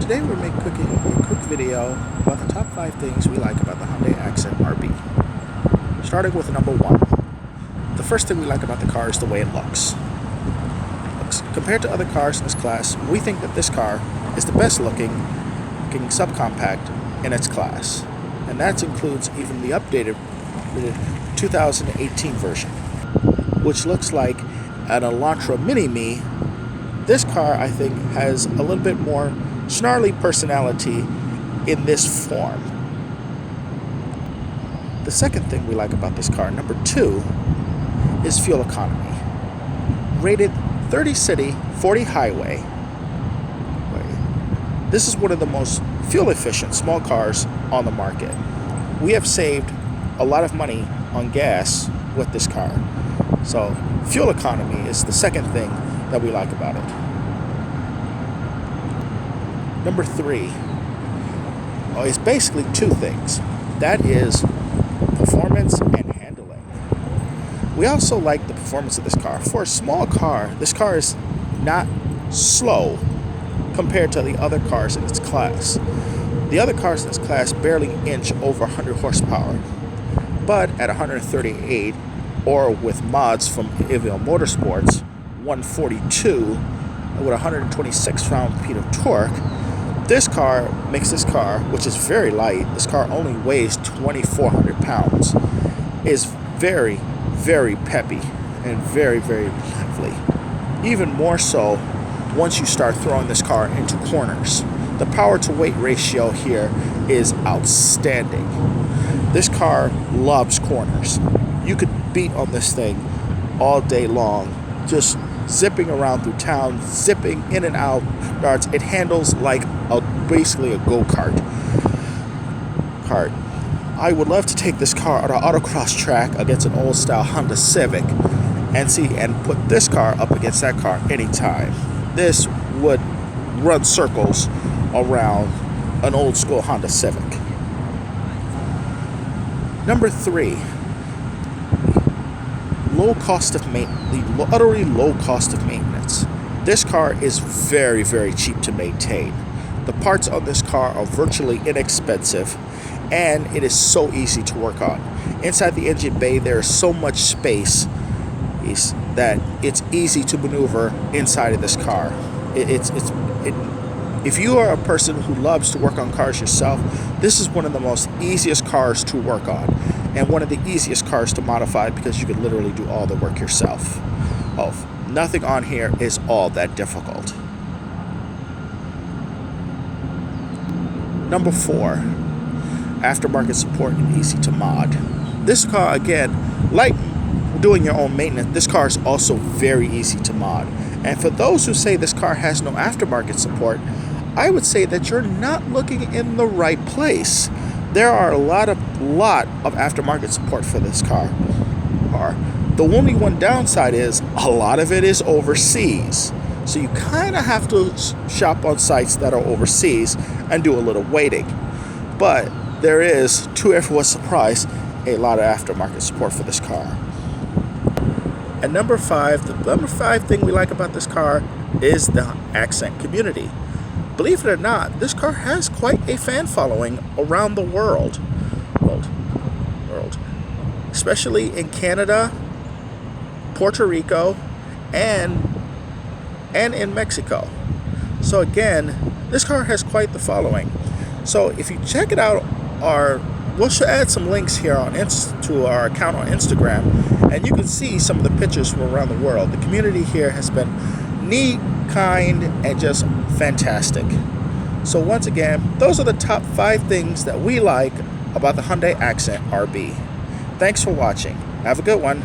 Today we're making a quick video about the top 5 things we like about the Hyundai Accent RB. Starting with number 1. The first thing we like about the car is the way it looks. Compared to other cars in this class, we think that this car is the best looking subcompact in its class. And that includes even the updated 2018 version, which looks like an Elantra Mini-Me. This car, I think, has a little bit more snarly personality in this form. The second thing we like about this car, number 2, is fuel economy. Rated 30 city, 40 highway. This is one of the most fuel efficient small cars on the market. We have saved a lot of money on gas with this car. So fuel economy is the second thing that we like about it. Number 3 is basically 2 things. That is performance and handling. We also like the performance of this car. For a small car, this car is not slow compared to the other cars in its class. The other cars in this class barely inch over 100 horsepower. But at 138, or with mods from Evilla Motorsports, 142 with 126 pound-feet of torque, this car makes this car, which is very light, this car only weighs 2,400 pounds, is very, very peppy and very, very lively. Even more so once you start throwing this car into corners. The power-to-weight ratio here is outstanding. This car loves corners. You could beat on this thing all day long, just zipping around through town, zipping in and out darts. It handles like basically a Go-Kart. I would love to take this car on an autocross track against an old-style Honda Civic and put this car up against that car anytime. This would run circles around an old-school Honda Civic. Number 3. Utterly low cost of maintenance. This car is very, very cheap to maintain. The parts on this car are virtually inexpensive, and it is so easy to work on. Inside the engine bay, there is so much space that it's easy to maneuver inside of this car. If you are a person who loves to work on cars yourself, this is one of the most easiest cars to work on, and one of the easiest cars to modify because you can literally do all the work yourself. Nothing on here is all that difficult. Number 4, aftermarket support and easy to mod. This car, again, like doing your own maintenance, this car is also very easy to mod. And for those who say this car has no aftermarket support, I would say that you're not looking in the right place. There are a lot of aftermarket support for this car. The only one downside is a lot of it is overseas. So you kind of have to shop on sites that are overseas and do a little waiting. But there is, to everyone's surprise, a lot of aftermarket support for this car. And number 5, the thing we like about this car is the Accent community. Believe it or not, this car has quite a fan following around the world. Especially in Canada, Puerto Rico, and in Mexico. So again, this car has quite the following. So if you check it out, we'll add some links here to our account on Instagram, and you can see some of the pictures from around the world. The community here has been neat, kind, and just fantastic. So once again, those are the top 5 things that we like about the Hyundai Accent RB. Thanks for watching. Have a good one.